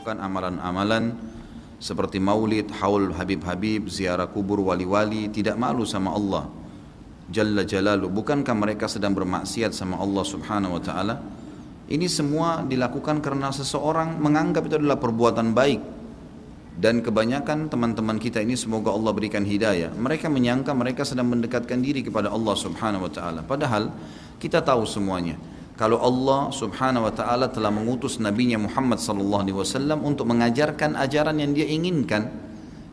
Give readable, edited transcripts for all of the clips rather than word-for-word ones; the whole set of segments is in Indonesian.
melakukan amalan-amalan seperti maulid, haul Habib-Habib, ziarah kubur wali-wali, tidak malu sama Allah Jalla Jalalu. Bukankah mereka sedang bermaksiat sama Allah Subhanahu wa Ta'ala? Ini semua dilakukan karena seseorang menganggap itu adalah perbuatan baik. Dan kebanyakan teman-teman kita ini, semoga Allah berikan hidayah, mereka menyangka mereka sedang mendekatkan diri kepada Allah Subhanahu wa Ta'ala. Padahal kita tahu semuanya, kalau Allah Subhanahu wa Ta'ala telah mengutus Nabi-Nya Muhammad sallallahu alaihi wasallam untuk mengajarkan ajaran yang dia inginkan.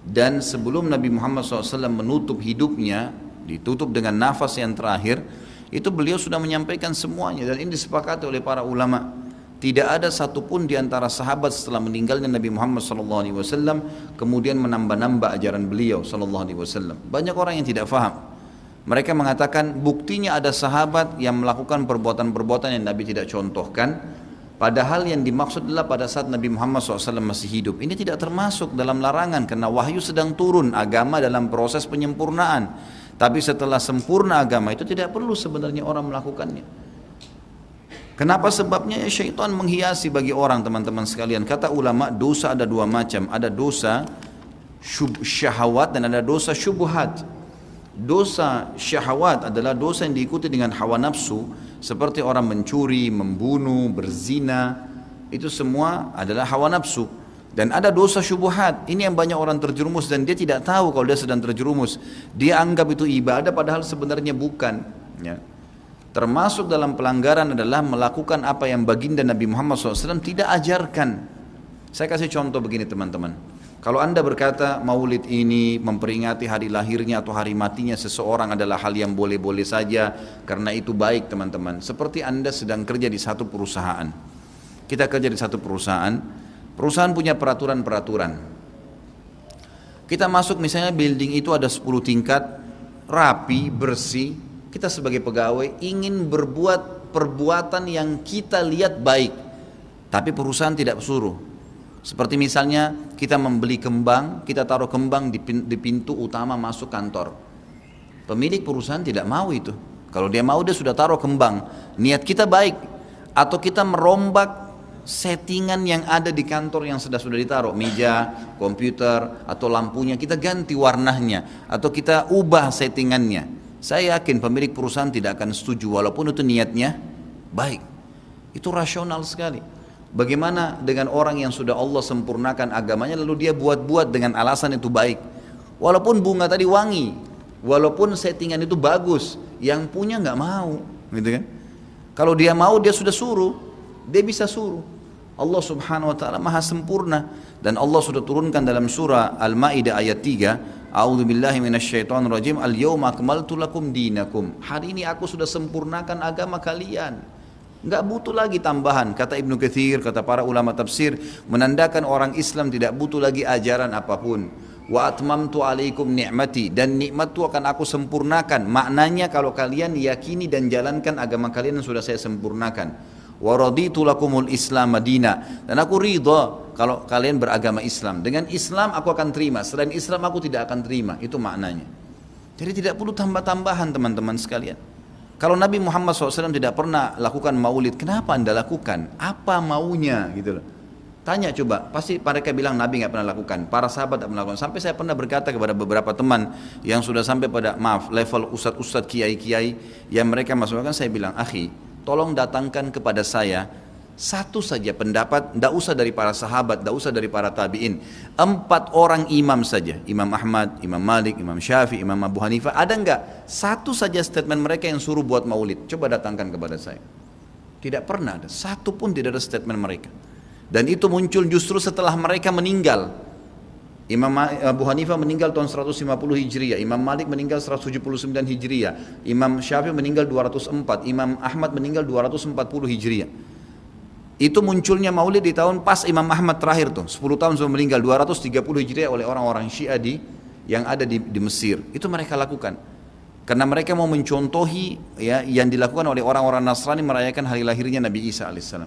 Dan sebelum Nabi Muhammad SAW menutup hidupnya, ditutup dengan nafas yang terakhir, itu beliau sudah menyampaikan semuanya. Dan ini disepakati oleh para ulama. Tidak ada satupun di antara sahabat setelah meninggalnya Nabi Muhammad SAW kemudian menambah-nambah ajaran beliau SAW. Banyak orang yang tidak faham. Mereka mengatakan buktinya ada sahabat yang melakukan perbuatan-perbuatan yang Nabi tidak contohkan. Padahal yang dimaksud adalah pada saat Nabi Muhammad SAW masih hidup. Ini tidak termasuk dalam larangan karena wahyu sedang turun, agama dalam proses penyempurnaan. Tapi setelah sempurna agama itu tidak perlu sebenarnya orang melakukannya. Kenapa sebabnya? Ya, syaitan menghiasi bagi orang, teman-teman sekalian. Kata ulama, dosa ada dua macam. Ada dosa syahwat dan ada dosa syubhat. Dosa syahwat adalah dosa yang diikuti dengan hawa nafsu, seperti orang mencuri, membunuh, berzina. Itu semua adalah hawa nafsu. Dan ada dosa syubhat, ini yang banyak orang terjerumus dan dia tidak tahu kalau dia sedang terjerumus. Dia anggap itu ibadah padahal sebenarnya bukan. Ya. Termasuk dalam pelanggaran adalah melakukan apa yang baginda Nabi Muhammad SAW tidak ajarkan. Saya kasih contoh begini teman-teman. Kalau anda berkata maulid ini memperingati hari lahirnya atau hari matinya seseorang adalah hal yang boleh-boleh saja karena itu baik teman-teman. Seperti anda sedang kerja di satu perusahaan. Kita kerja di satu perusahaan. Perusahaan punya peraturan-peraturan. Kita masuk misalnya building itu ada 10 tingkat, rapi, bersih. Kita sebagai pegawai ingin berbuat perbuatan yang kita lihat baik. Tapi perusahaan tidak suruh. Seperti misalnya kita membeli kembang, kita taruh kembang di pintu utama masuk kantor. Pemilik perusahaan tidak mau itu. Kalau dia mau dia sudah taruh kembang. Niat kita baik. Atau kita merombak settingan yang ada di kantor yang sudah ditaruh, meja, komputer atau lampunya kita ganti warnanya atau kita ubah settingannya. Saya yakin pemilik perusahaan tidak akan setuju walaupun itu niatnya baik. Itu rasional sekali. Bagaimana dengan orang yang sudah Allah sempurnakan agamanya lalu dia buat-buat dengan alasan itu baik. Walaupun bunga tadi wangi, walaupun settingan itu bagus, yang punya nggak mau, gitu kan? Kalau dia mau dia sudah suruh, dia bisa suruh. Allah Subhanahu wa Ta'ala maha sempurna dan Allah sudah turunkan dalam surah Al-Maidah ayat 3, A'udzubillahi minasyaitonirrajim, al-yauma akmaltu lakum dinakum. Hari ini aku sudah sempurnakan agama kalian. Enggak butuh lagi tambahan. Kata Ibnu Katsir, kata para ulama tafsir, menandakan orang Islam tidak butuh lagi ajaran apapun. Wa atmamtu alaikum ni'mati, dan nikmatku akan aku sempurnakan. Maknanya kalau kalian yakini dan jalankan agama kalian yang sudah saya sempurnakan. Wa raditu lakumul Islam madina, dan aku ridha kalau kalian beragama Islam. Dengan Islam aku akan terima, selain Islam aku tidak akan terima. Itu maknanya. Jadi tidak perlu tambah-tambahan teman-teman sekalian. Kalau Nabi Muhammad SAW tidak pernah lakukan maulid, kenapa anda lakukan? Apa maunya gitu loh. Tanya coba, pasti mereka bilang Nabi nggak pernah lakukan, para sahabat tidak pernah lakukan. Sampai saya pernah berkata kepada beberapa teman yang sudah sampai pada level ustadz-ustadz, kiai-kiai yang mereka masukkan, saya bilang, akhi, tolong datangkan kepada saya satu saja pendapat, tidak usah dari para sahabat, tidak usah dari para tabi'in, 4 orang imam saja, Imam Ahmad, Imam Malik, Imam Syafi'i, Imam Abu Hanifah, ada enggak satu saja statement mereka yang suruh buat maulid? Coba datangkan kepada saya. Tidak pernah ada, satu pun tidak ada statement mereka. Dan itu muncul justru setelah mereka meninggal. Imam Abu Hanifah meninggal tahun 150 Hijriah, Imam Malik meninggal 179 Hijriah, Imam Syafi'i meninggal 204, Imam Ahmad meninggal 240 Hijriah. Itu munculnya maulid di tahun pas Imam Ahmad terakhir tuh, 10 tahun sebelum meninggal, 230 Hijriah oleh orang-orang Syiah yang ada di Mesir. Itu mereka lakukan. Karena mereka mau mencontohi ya, yang dilakukan oleh orang-orang Nasrani merayakan hari lahirnya Nabi Isa alaihissalam.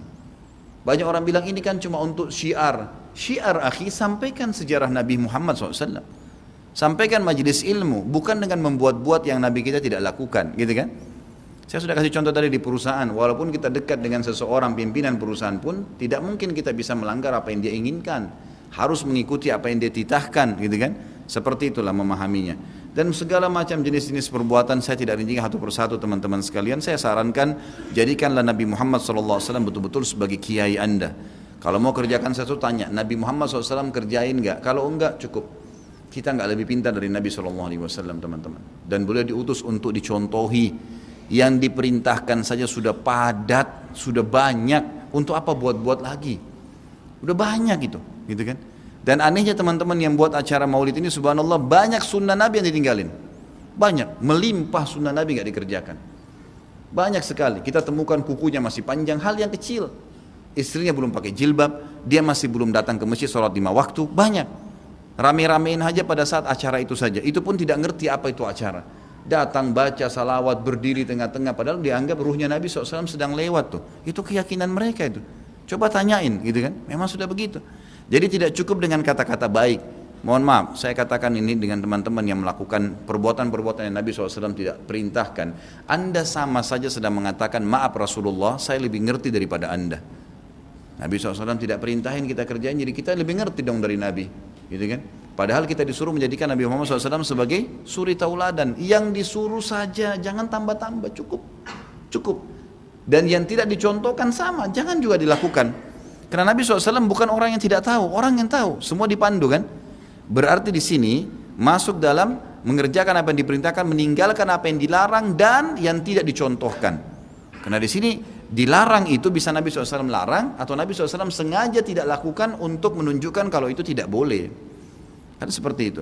Banyak orang bilang ini kan cuma untuk syiar. Syiar akhi, sampaikan sejarah Nabi Muhammad SAW. Sampaikan majelis ilmu, bukan dengan membuat-buat yang Nabi kita tidak lakukan, gitu kan? Saya sudah kasih contoh tadi di perusahaan, walaupun kita dekat dengan seseorang pimpinan perusahaan pun tidak mungkin kita bisa melanggar apa yang dia inginkan. Harus mengikuti apa yang dia titahkan, gitu kan? Seperti itulah memahaminya. Dan segala macam jenis-jenis perbuatan saya tidak rinci satu persatu teman-teman sekalian. Saya sarankan jadikanlah Nabi Muhammad SAW betul-betul sebagai kiai Anda. Kalau mau kerjakan sesuatu tanya, Nabi Muhammad SAW kerjain enggak? Kalau enggak cukup. Kita enggak lebih pintar dari Nabi SAW teman-teman. Dan beliau diutus untuk dicontohi. Yang diperintahkan saja sudah padat, sudah banyak. Untuk apa buat-buat lagi? Udah banyak gitu kan? Dan anehnya teman-teman yang buat acara maulid ini subhanallah banyak sunnah Nabi yang ditinggalin. Banyak, melimpah sunnah Nabi enggak dikerjakan. Banyak sekali. Kita temukan kukunya masih panjang, hal yang kecil. Istrinya belum pakai jilbab, dia masih belum datang ke masjid sholat 5 waktu, banyak. Rame-ramein aja pada saat acara itu saja, itu pun tidak ngerti apa itu acara. Datang baca salawat, berdiri tengah-tengah, padahal dianggap ruhnya Nabi SAW sedang lewat tuh. Itu keyakinan mereka itu. Coba tanyain gitu kan, memang sudah begitu. Jadi tidak cukup dengan kata-kata baik. Mohon maaf, saya katakan ini dengan teman-teman yang melakukan perbuatan-perbuatan yang Nabi SAW tidak perintahkan. Anda sama saja sedang mengatakan, maaf Rasulullah, saya lebih ngerti daripada Anda. Nabi SAW tidak perintahin kita kerjain, jadi kita lebih ngerti dong dari Nabi, gitu kan? Padahal kita disuruh menjadikan Nabi Muhammad SAW sebagai suri tauladan. Yang disuruh saja, jangan tambah-tambah, cukup. Dan yang tidak dicontohkan sama, jangan juga dilakukan. Karena Nabi SAW bukan orang yang tidak tahu, orang yang tahu, semua dipandu kan? Berarti di sini masuk dalam mengerjakan apa yang diperintahkan, meninggalkan apa yang dilarang dan yang tidak dicontohkan. Karena di sini dilarang itu bisa Nabi SAW larang atau Nabi SAW sengaja tidak lakukan untuk menunjukkan kalau itu tidak boleh. Kan seperti itu.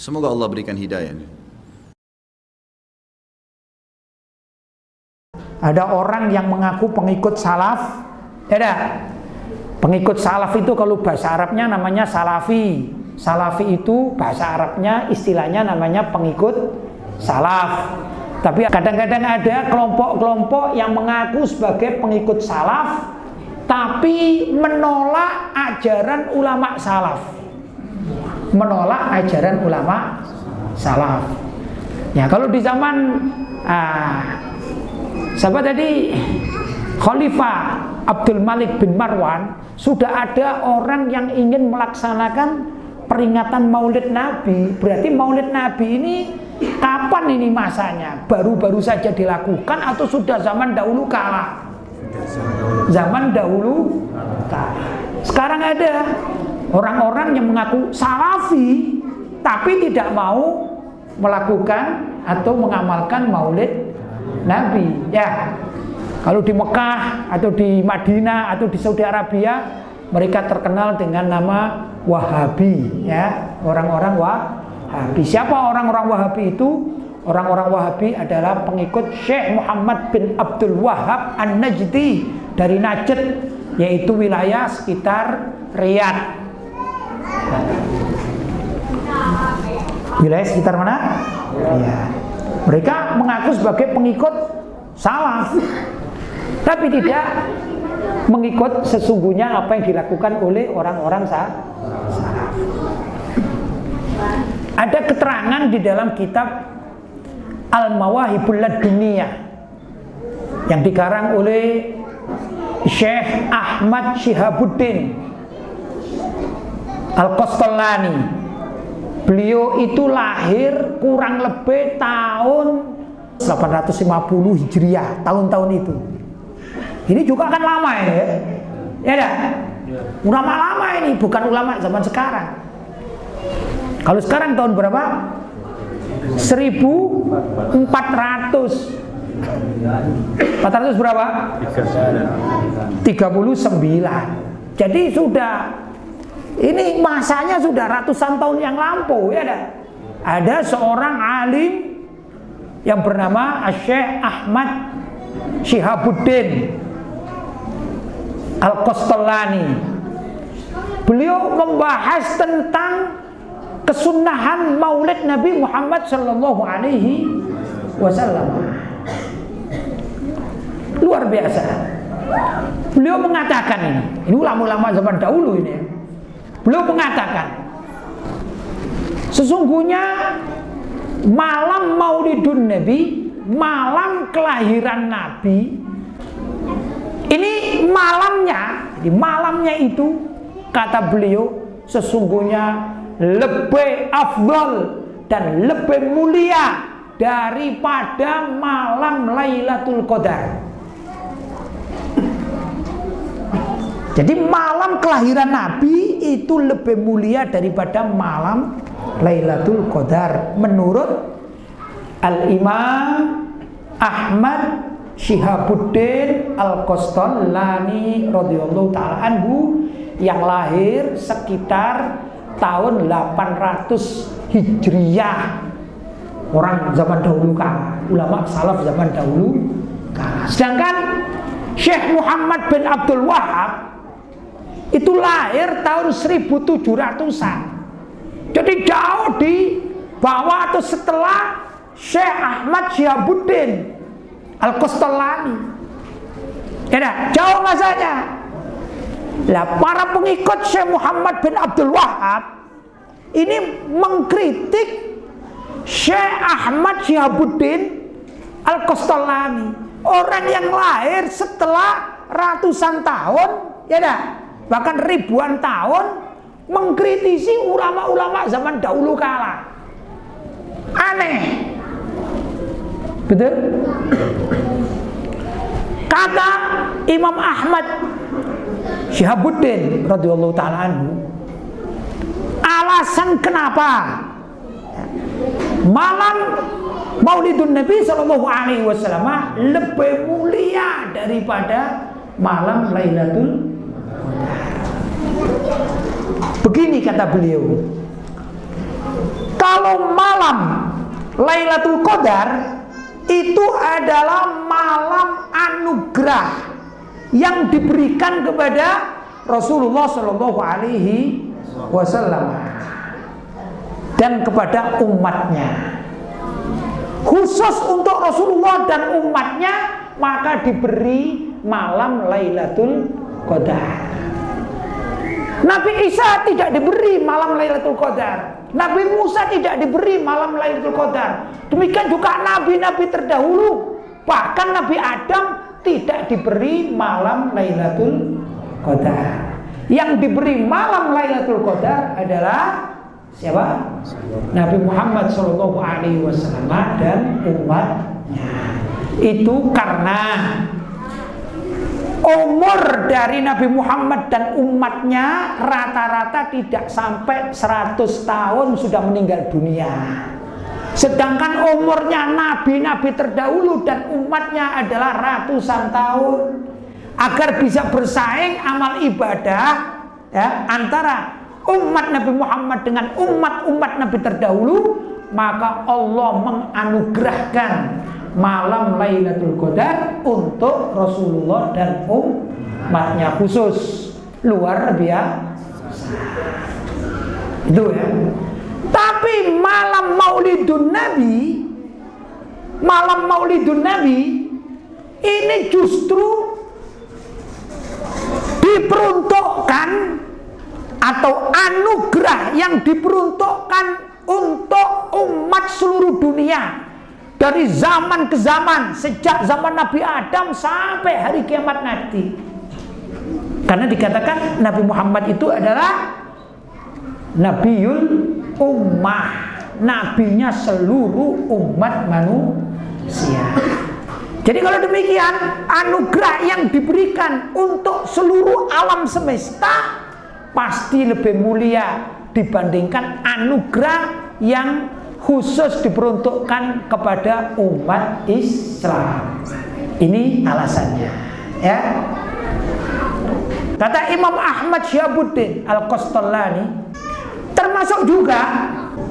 Semoga Allah berikan hidayah. Ada orang yang mengaku pengikut salaf, ada. Pengikut salaf itu kalau bahasa Arabnya namanya salafi. Salafi itu bahasa Arabnya istilahnya namanya pengikut salaf. Tapi kadang-kadang ada kelompok-kelompok yang mengaku sebagai pengikut salaf tapi menolak ajaran ulama salaf. Menolak ajaran ulama salaf. Ya, kalau di zaman siapa tadi? Khalifah Abdul Malik bin Marwan, sudah ada orang yang ingin melaksanakan peringatan Maulid Nabi. Berarti Maulid Nabi ini kapan ini masanya? Baru-baru saja dilakukan atau sudah zaman dahulu kala? Zaman dahulu kala. Sekarang ada orang-orang yang mengaku salafi tapi tidak mau melakukan atau mengamalkan Maulid Nabi. Ya, kalau di Mekah atau di Madinah atau di Saudi Arabia mereka terkenal dengan nama Wahabi, ya, orang-orang Wahabi. Siapa orang-orang Wahabi itu? Orang-orang Wahabi adalah pengikut Syekh Muhammad bin Abdul Wahhab An-Najdi dari Najd, yaitu wilayah sekitar Riyadh. Wilayah sekitar mana? Ya. Mereka mengaku sebagai pengikut salaf, tapi tidak mengikut sesungguhnya apa yang dilakukan oleh orang-orang salaf. Ada keterangan di dalam kitab Al-Mawahibul Laduniyah yang dikarang oleh Syekh Ahmad Syihabuddin Al-Qastallani. Beliau itu lahir kurang lebih tahun 850 Hijriah, tahun-tahun itu. Ini juga kan lama ini ya. Ya dah. Ulama lama ini, bukan ulama zaman sekarang. Kalau sekarang tahun berapa? 1400. 400 berapa? 39. Jadi sudah, ini masanya sudah ratusan tahun yang lampau ya dah. Ada seorang alim yang bernama Syekh Ahmad Syihabuddin Al-Qastallani. Beliau membahas tentang kesunahan Maulid Nabi Muhammad sallallahu alaihi wasallam. Luar biasa. Beliau mengatakan ini ulama-ulama zaman dahulu ini. Beliau mengatakan sesungguhnya malam Maulidun Nabi malam kelahiran Nabi ini malamnya itu kata beliau sesungguhnya lebih afdal dan lebih mulia daripada malam Lailatul Qadar. Jadi malam kelahiran Nabi itu lebih mulia daripada malam Lailatul Qadar menurut Al-Imam Ahmad Syihabuddin Al-Qastallani radhiyallahu ta'ala anhu yang lahir sekitar tahun 800 Hijriyah, orang zaman dahulu kala, ulama salaf zaman dahulu kala. Sedangkan Syekh Muhammad bin Abdul Wahab itu lahir tahun 1700-an. Jadi jauh di bawah atau setelah Syekh Ahmad Syihabuddin Al-Qastallani. Ya, jauh masanya. Lah para pengikut Syekh Muhammad bin Abdul Wahab ini mengkritik Syekh Ahmad Syihabuddin Al-Qastallani, orang yang lahir setelah ratusan tahun, ya dah, bahkan ribuan tahun, mengkritisi ulama-ulama zaman dahulu kala. Aneh, betul? Kata Imam Ahmad Syihabuddin radhiyallahu ta'ala anhu, alasan kenapa malam Maulidun Nabi sallallahu alaihi wasallam lebih mulia daripada malam Lailatul Qadar. Begini kata beliau, kalau malam Lailatul Qadar itu adalah malam anugerah yang diberikan kepada Rasulullah Shallallahu Alaihi Wasallam dan kepada umatnya. Khusus untuk Rasulullah dan umatnya maka diberi malam Lailatul Qadar. Nabi Isa tidak diberi malam Lailatul Qadar. Nabi Musa tidak diberi malam Lailatul Qadar. Demikian juga nabi-nabi terdahulu, bahkan Nabi Adam tidak diberi malam Lailatul Qadar. Yang diberi malam Lailatul Qadar adalah siapa? Nabi Muhammad SAW dan umatnya. Itu karena umur dari Nabi Muhammad dan umatnya rata-rata tidak sampai 100 tahun sudah meninggal dunia. Sedangkan umurnya nabi-nabi terdahulu dan umatnya adalah ratusan tahun. Agar bisa bersaing amal ibadah ya, antara umat Nabi Muhammad dengan umat-umat nabi terdahulu, maka Allah menganugerahkan malam Lailatul Qadar untuk Rasulullah dan umatnya khusus. Luar biasa. Itu ya. Tapi malam Maulidun Nabi ini justru diperuntukkan atau anugerah yang diperuntukkan untuk umat seluruh dunia dari zaman ke zaman, sejak zaman Nabi Adam sampai hari kiamat nanti. Karena dikatakan Nabi Muhammad itu adalah Nabiul Ummah, nabinya seluruh umat manusia. Jadi kalau demikian, anugerah yang diberikan untuk seluruh alam semesta pasti lebih mulia dibandingkan anugerah yang khusus diperuntukkan kepada umat Islam. Ini alasannya, ya. Kata Imam Ahmad Syihabuddin Al-Qastallani, termasuk juga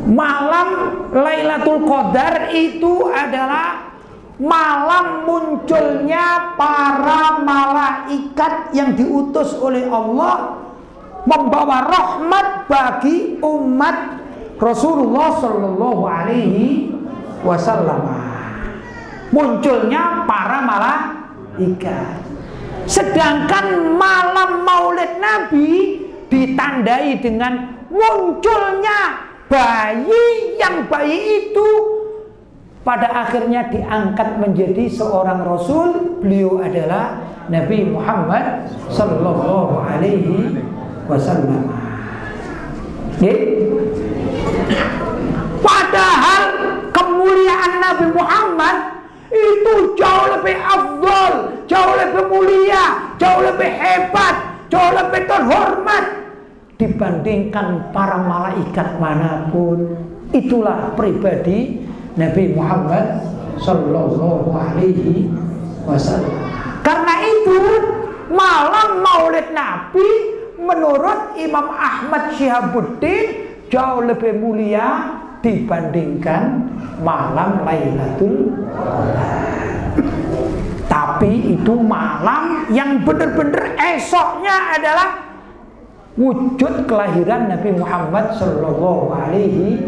malam Lailatul Qadar itu adalah malam munculnya para malaikat yang diutus oleh Allah membawa rahmat bagi umat Rasulullah Shallallahu Alaihi Wasallam. Munculnya para malaikat. Sedangkan malam Maulid Nabi ditandai dengan munculnya bayi, yang bayi itu pada akhirnya diangkat menjadi seorang rasul. Beliau adalah Nabi Muhammad sallallahu alaihi wasallam. Padahal kemuliaan Nabi Muhammad itu jauh lebih afdol, jauh lebih mulia, jauh lebih hebat, jauh lebih terhormat dibandingkan para malaikat manapun. Itulah pribadi Nabi Muhammad sallallahu alaihi wasallam. Karena itu malam Maulid Nabi menurut Imam Ahmad Syihabuddin jauh lebih mulia dibandingkan malam Lailatul Qadar. Tapi itu malam yang benar-benar esoknya adalah wujud kelahiran Nabi Muhammad sallallahu alaihi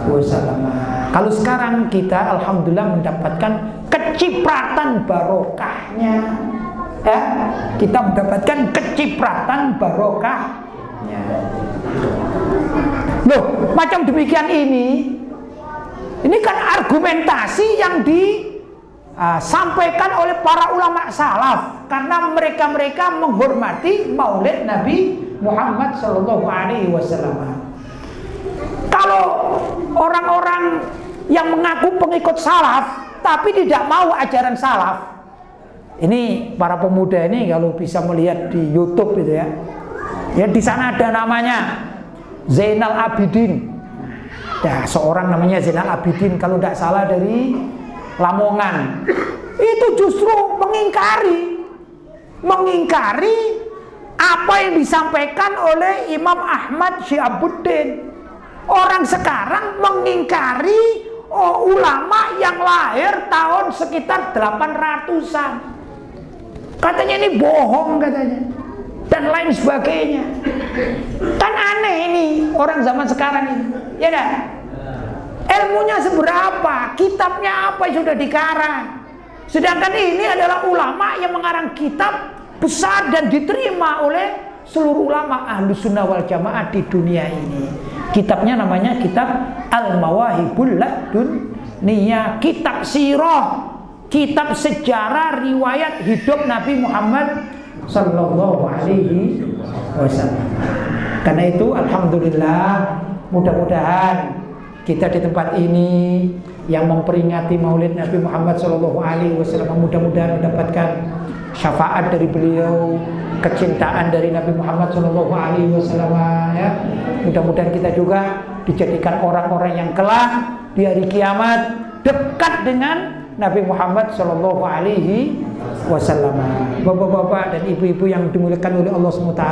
wasallam. Kalau sekarang kita alhamdulillah mendapatkan kecipratan barokahnya, kita mendapatkan kecipratan barokahnya. Loh, macam demikian ini kan argumentasi yang disampaikan oleh para ulama salaf, karena mereka menghormati Maulid Nabi Muhammad sallallahu alaihi wasallam. Kalau orang-orang yang mengaku pengikut salaf tapi tidak mau ajaran salaf, ini para pemuda ini kalau bisa melihat di YouTube itu ya di sana ada namanya Zainal Abidin. Ada seorang namanya Zainal Abidin, kalau tidak salah dari Lamongan. Itu justru mengingkari apa yang disampaikan oleh Imam Ahmad Syihabuddin. Orang sekarang mengingkari ulama yang lahir tahun sekitar 800-an. Katanya ini bohong katanya, dan lain sebagainya. Kan aneh ini orang zaman sekarang ini, ya dah. Ilmunya seberapa, kitabnya apa yang sudah dikarang. Sedangkan ini adalah ulama yang mengarang kitab besar dan diterima oleh seluruh ulama Ahlus Sunnah wal Jamaah di dunia ini. Kitabnya namanya kitab Al-Mawahibul Laduniyah, kitab sirah, kitab sejarah riwayat hidup Nabi Muhammad sallallahu alaihi wasallam. Karena itu alhamdulillah, mudah-mudahan kita di tempat ini yang memperingati Maulid Nabi Muhammad sallallahu alaihi wasallam, mudah-mudahan mendapatkan syafaat dari beliau, kecintaan dari Nabi Muhammad sallallahu alaihi wasallam ya. Mudah-mudahan kita juga dijadikan orang-orang yang kelak di hari kiamat dekat dengan Nabi Muhammad sallallahu alaihi wasallam. Bapak-bapak dan ibu-ibu yang dimuliakan oleh Allah SWT,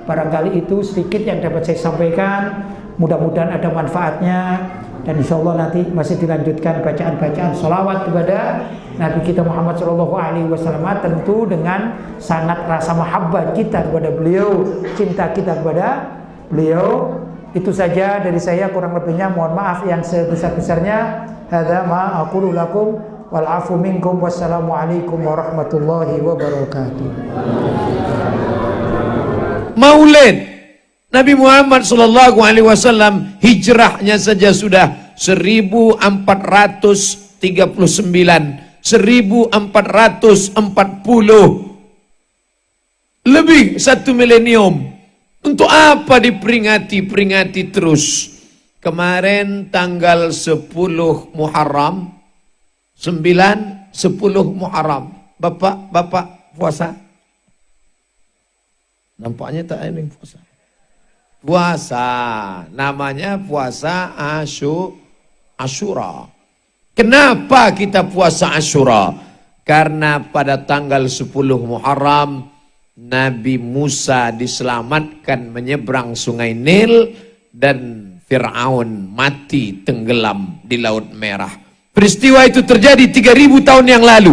barangkali itu sedikit yang dapat saya sampaikan. Mudah-mudahan ada manfaatnya, dan insya Allah nanti masih dilanjutkan bacaan-bacaan sholawat kepada Nabi kita Muhammad sallallahu alaihi wasallam, tentu dengan sangat rasa mahabbah kita kepada beliau, cinta kita kepada beliau. Itu saja dari saya, kurang lebihnya mohon maaf yang sebesar-besarnya. Hadza ma aqulu lakum wal afu minkum, wassalamu alaikum warahmatullahi wabarakatuh. Maulid Nabi Muhammad sallallahu alaihi wasallam, hijrahnya saja sudah 1439, 1440, lebih 1 milenium. Untuk apa diperingati terus? Kemarin tanggal 10 Muharram, 9, 10 Muharram, Bapak puasa? Nampaknya tak ada yang puasa. Puasa, namanya puasa Asyura. Kenapa kita puasa Asyura? Karena pada tanggal 10 Muharram Nabi Musa diselamatkan menyeberang sungai Nil dan Fir'aun mati tenggelam di Laut Merah. Peristiwa itu terjadi 3000 tahun yang lalu.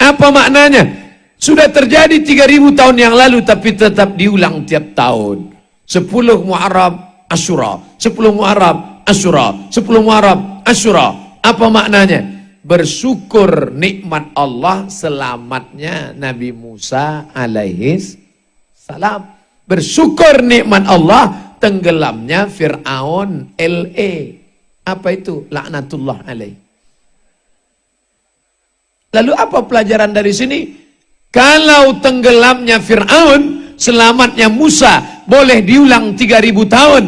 Apa maknanya? Sudah terjadi 3000 tahun yang lalu tapi tetap diulang tiap tahun. 10 Muharram Asyura, 10 Muharram Asyura, 10 Muharram Asyura. Apa maknanya? Bersyukur nikmat Allah selamatnya Nabi Musa alaihis salam. Bersyukur nikmat Allah tenggelamnya Fir'aun LA. Apa itu? Laknatullah alaih. Lalu apa pelajaran dari sini? Kalau tenggelamnya Fir'aun, selamatnya Musa boleh diulang 3000 tahun.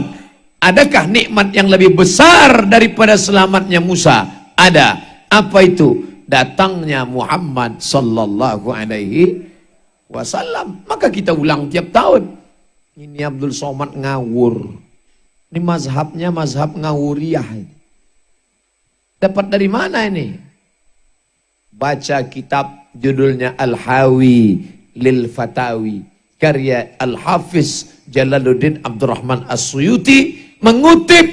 Adakah nikmat yang lebih besar daripada selamatnya Musa? Ada. Apa itu? Datangnya Muhammad sallallahu alaihi wasallam. Maka kita ulang tiap tahun. Ini Abdul Somad ngawur. Ini mazhabnya mazhab ngawuriyah. Dapat dari mana ini? Baca kitab judulnya Al-Hawi Lil Fatawi, karya Al-Hafiz Jalaluddin Abdurrahman As-Suyuti, mengutip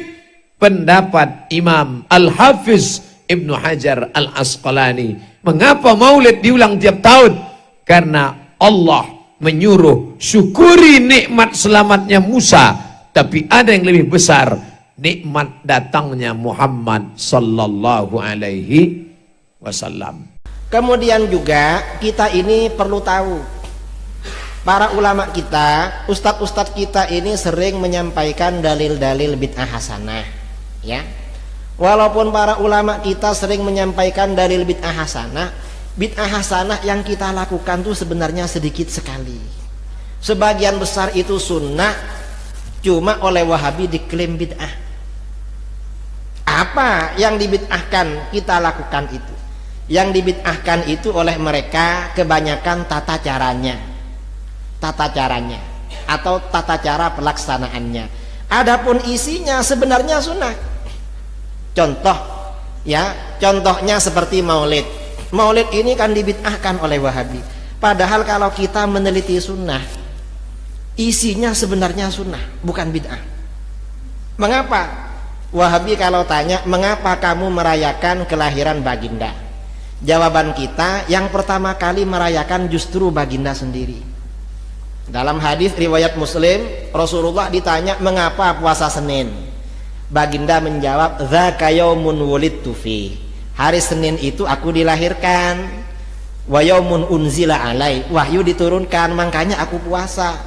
pendapat Imam Al-Hafiz Ibnu Hajar Al-Asqalani. Mengapa maulid diulang tiap tahun? Karena Allah menyuruh syukuri nikmat selamatnya Musa, tapi ada yang lebih besar, nikmat datangnya Muhammad sallallahu alaihi wasallam. Kemudian juga kita ini perlu tahu, para ulama kita, ustadz-ustadz kita ini sering menyampaikan dalil-dalil bid'ah hasanah, ya. Walaupun para ulama kita sering menyampaikan dalil bid'ah hasanah yang kita lakukan tuh sebenarnya sedikit sekali. Sebagian besar itu sunnah, cuma oleh Wahabi diklaim bid'ah. Apa yang dibid'ahkan kita lakukan itu? Yang dibid'ahkan itu oleh mereka kebanyakan tata caranya atau tata cara pelaksanaannya. Adapun isinya sebenarnya sunnah. Contohnya seperti maulid. Maulid ini kan dibid'ahkan oleh Wahabi. Padahal kalau kita meneliti sunnah, isinya sebenarnya sunnah, bukan bid'ah. Mengapa? Wahabi kalau tanya, mengapa kamu merayakan kelahiran baginda? Jawaban kita, yang pertama kali merayakan justru baginda sendiri. Dalam hadis riwayat Muslim, Rasulullah ditanya mengapa puasa Senin. Baginda menjawab, dzaka yaumun wulidtu fi. Hari Senin itu aku dilahirkan. Wa yaumun unzila alai. Wahyu diturunkan, makanya aku puasa.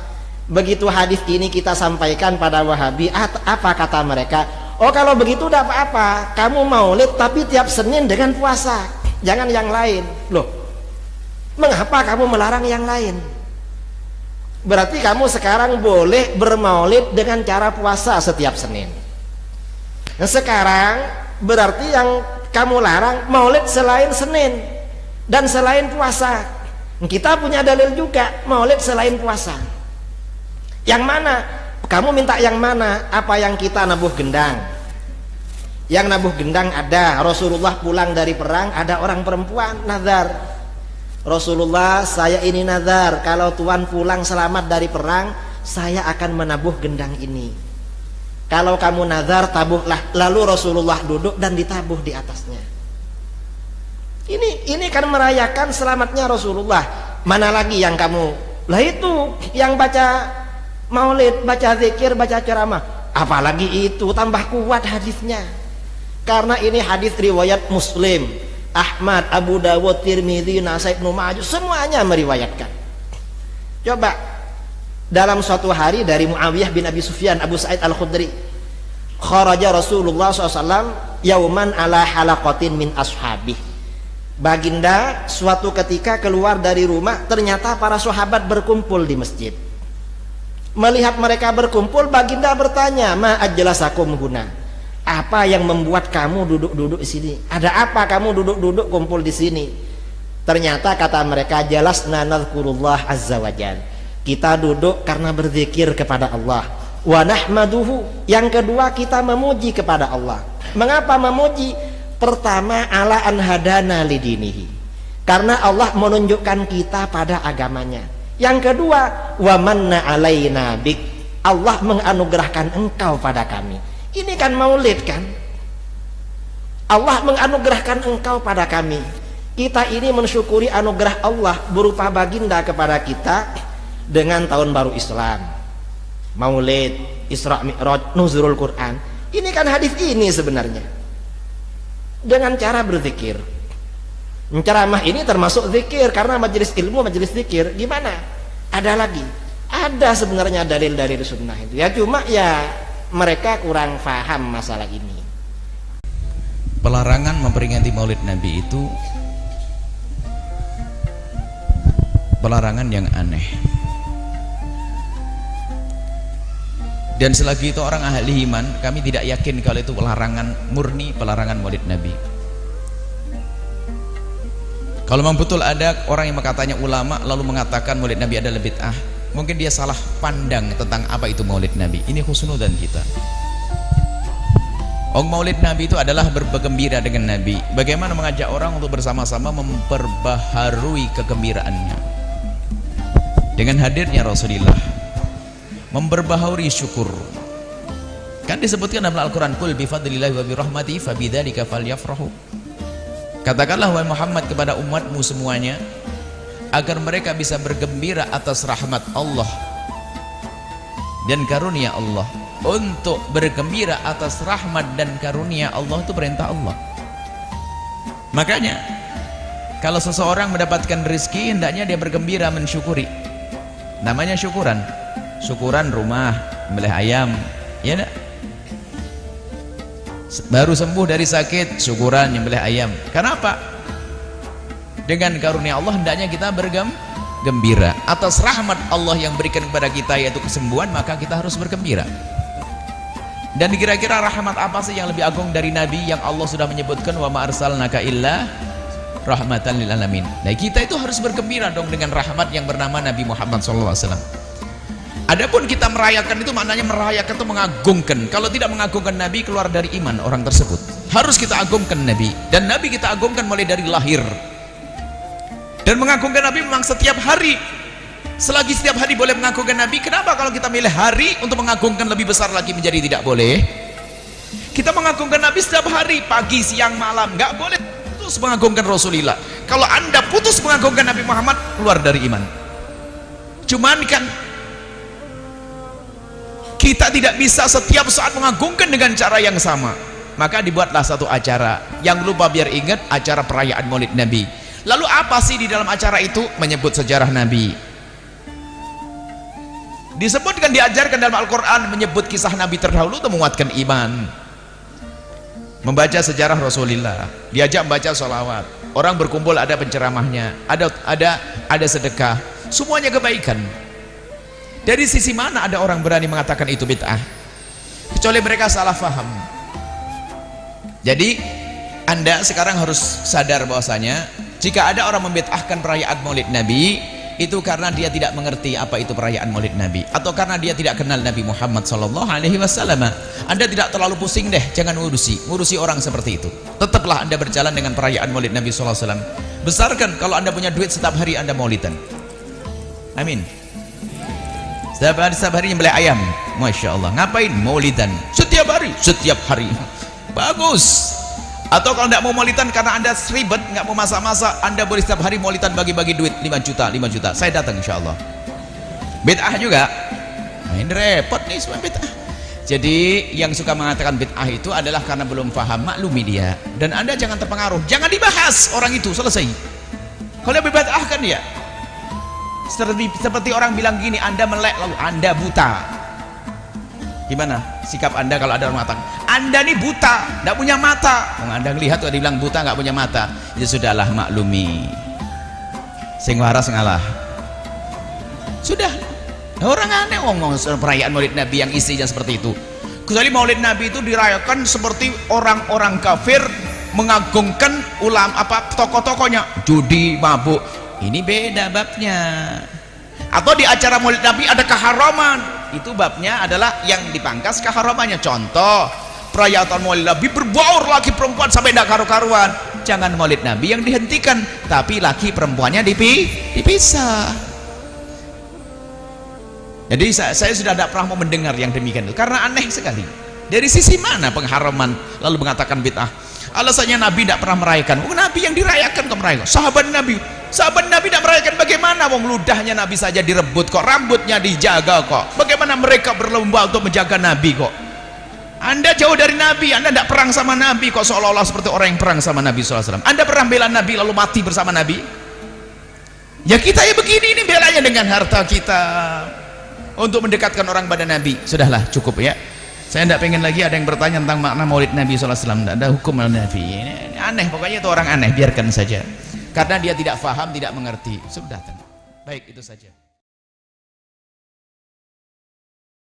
Begitu hadis ini kita sampaikan pada Wahabi, apa kata mereka? Oh, kalau begitu tidak apa-apa, kamu maulid tapi tiap Senin dengan puasa, jangan yang lain. Loh, mengapa kamu melarang yang lain? Berarti kamu sekarang boleh bermaulid dengan cara puasa setiap Senin. Nah, sekarang berarti yang kamu larang maulid selain Senin dan selain puasa. Kita punya dalil juga maulid selain puasa. Yang mana? Kamu minta yang mana? Apa yang kita nabuh gendang? Yang nabuh gendang ada. Rasulullah pulang dari perang, ada orang perempuan nazar. Rasulullah, saya ini nazar, kalau Tuhan pulang selamat dari perang, saya akan menabuh gendang ini. Kalau kamu nazar, tabuhlah. Lalu Rasulullah duduk dan ditabuh di atasnya. Ini kan merayakan selamatnya Rasulullah. Mana lagi yang kamu? Lah itu yang baca maulid, baca zikir, baca ceramah. Apalagi itu, tambah kuat hadisnya. Karena ini hadis riwayat Muslim, Ahmad, Abu Dawud, Tirmidzi, Nasai, Ibnu Majah, semuanya meriwayatkan. Coba dalam suatu hari dari Muawiyah bin Abi Sufyan, Abu Sa'id Al-Khudri, kharaja Rasulullah SAW yauman ala halaqatin min ashabih. Baginda suatu ketika keluar dari rumah, ternyata para sahabat berkumpul di masjid. Melihat mereka berkumpul, baginda bertanya, ma ajlasakum huna? Apa yang membuat kamu duduk-duduk di sini? Ada apa kamu duduk-duduk kumpul di sini? Ternyata kata mereka, jalasna nadzkurullah azza wajal. Kita duduk karena berzikir kepada Allah. Wa nahmaduhu. Yang kedua, kita memuji kepada Allah. Mengapa memuji? Pertama, ala an hadana lidinihi. Karena Allah menunjukkan kita pada agamanya. Yang kedua, wa manna alaina bik. Allah menganugerahkan engkau pada kami. Ini kan maulid kan? Allah menganugerahkan engkau pada kami. Kita ini mensyukuri anugerah Allah berupa baginda kepada kita dengan tahun baru Islam, maulid, Isra Mi'raj, nuzulul Quran. Ini kan hadis ini sebenarnya. Dengan cara berzikir. Ceramah ini termasuk zikir karena majelis ilmu, majelis zikir. Gimana? Ada lagi. Ada sebenarnya dalil-dalil sunnah itu. Ya cuma ya mereka kurang paham masalah ini. Pelarangan memperingati maulid Nabi itu pelarangan yang aneh. Dan selagi itu orang ahli iman, kami tidak yakin kalau itu pelarangan murni, pelarangan maulid Nabi. Kalau memang betul ada orang yang katanya ulama lalu mengatakan maulid Nabi adalah bid'ah, mungkin dia salah pandang tentang apa itu maulid Nabi. Ini husnudzan kita. Maulid Nabi itu adalah bergembira dengan Nabi. Bagaimana mengajak orang untuk bersama-sama memperbaharui kegembiraannya dengan hadirnya Rasulullah, memperbaharui syukur. Kan disebutkan dalam Al-Quran, qul bifadlillahi wa birahmatihi fabidzalika falyafrahu. Katakanlah wahai Muhammad kepada umatmu semuanya agar mereka bisa bergembira atas rahmat Allah dan karunia Allah. Untuk bergembira atas rahmat dan karunia Allah itu perintah Allah. Makanya kalau seseorang mendapatkan rezeki, hendaknya dia bergembira, mensyukuri. Namanya syukuran. Syukuran rumah, membeli ayam, ya enggak? Baru sembuh dari sakit, syukuran nyembelih ayam. Kenapa? Dengan karunia Allah hendaknya kita bergembira atas rahmat Allah yang berikan kepada kita, yaitu kesembuhan, maka kita harus bergembira. Dan kira-kira rahmat apa sih yang lebih agung dari Nabi yang Allah sudah menyebutkan wa ma arsalnaka illa rahmatan lil alamin. Nah, kita itu harus bergembira dong dengan rahmat yang bernama Nabi Muhammad SAW. Adapun kita merayakan itu maknanya merayakan itu mengagungkan. Kalau tidak mengagungkan Nabi, keluar dari iman orang tersebut. Harus kita agungkan Nabi, dan Nabi kita agungkan mulai dari lahir. Dan mengagungkan Nabi memang setiap hari. Selagi setiap hari boleh mengagungkan Nabi, kenapa kalau kita milih hari untuk mengagungkan lebih besar lagi menjadi tidak boleh? Kita mengagungkan Nabi setiap hari, pagi, siang, malam, nggak boleh putus mengagungkan Rasulullah. Kalau anda putus mengagungkan Nabi Muhammad, keluar dari iman. Cuman kan kita tidak bisa setiap saat mengagungkan dengan cara yang sama. Maka dibuatlah satu acara yang lupa biar ingat, acara perayaan Maulid Nabi. Lalu apa sih di dalam acara itu? Menyebut sejarah Nabi. Disebutkan, diajarkan dalam Al-Quran, menyebut kisah Nabi terdahulu untuk menguatkan iman. Membaca sejarah Rasulullah, diajak membaca sholawat, orang berkumpul, ada penceramahnya, ada sedekah, semuanya kebaikan. Dari sisi mana ada orang berani mengatakan itu bid'ah? Kecuali mereka salah faham. Jadi anda sekarang harus sadar bahwasanya jika ada orang membid'ahkan perayaan Maulid Nabi, itu karena dia tidak mengerti apa itu perayaan Maulid Nabi, atau karena dia tidak kenal Nabi Muhammad SAW. Anda tidak terlalu pusing deh, jangan ngurusi orang seperti itu. Tetaplah anda berjalan dengan perayaan Maulid Nabi SAW. Besarkan, kalau anda punya duit setiap hari anda maulidan. Amin. Setiap hari nyembelih ayam, Masya Allah. Ngapain? Maulidan. Setiap hari. Bagus. Atau kalau tidak mau maulidan karena anda seribet, nggak mau masak-masak, anda boleh setiap hari maulidan, bagi-bagi duit 5 juta. Saya datang insya Allah. Bid'ah juga. Nah, ini repot nih semua bid'ah. Jadi yang suka mengatakan bid'ah itu adalah karena belum paham, maklumi dia. Dan anda jangan terpengaruh, jangan dibahas orang itu, selesai. Kalau dia bid'ah kan dia. Seperti orang bilang gini, anda melek lalu anda buta. Gimana sikap anda kalau ada orang mengatakan anda nih buta, tidak punya mata? Anda lihat kalau dibilang buta nggak punya mata, ya sudahlah, maklumi. Sing waras ngalah. Sudah. Orang aneh ngomong perayaan Maulid Nabi yang isinya seperti itu. Kecuali Maulid Nabi itu dirayakan seperti orang-orang kafir mengagungkan ulama tokoh-tokohnya, judi, mabuk. Ini beda babnya. Atau di acara Maulid Nabi ada keharaman, itu babnya adalah yang dipangkas keharamannya. Contoh, perayaan Maulid Nabi berbaur laki perempuan sampai tidak karu-karuan. Jangan Maulid Nabi yang dihentikan, tapi laki perempuannya dipisah. Jadi saya sudah tidak pernah mau mendengar yang demikian itu, karena aneh sekali. Dari sisi mana pengharaman lalu mengatakan bid'ah? Alasannya Nabi tidak pernah merayakan. Nabi yang dirayakan kok merayakan. Sahabat Nabi tidak merayakan. Bagaimana wong ludahnya Nabi saja direbut kok, rambutnya dijaga kok. Bagaimana mereka berlomba untuk menjaga Nabi kok? Anda jauh dari Nabi, anda tidak perang sama Nabi kok, seolah-olah seperti orang yang perang sama Nabi SAW. Anda pernah bela Nabi lalu mati bersama Nabi? Ya kita ya begini, ini belanya dengan harta kita untuk mendekatkan orang pada Nabi. Sudahlah, cukup ya. Saya tidak pengen lagi ada yang bertanya tentang makna Maulid Nabi SAW. Tidak ada hukum Nabi. Ini aneh, pokoknya itu orang aneh, biarkan saja. Karena dia tidak faham, tidak mengerti. Sudah. Baik, itu saja.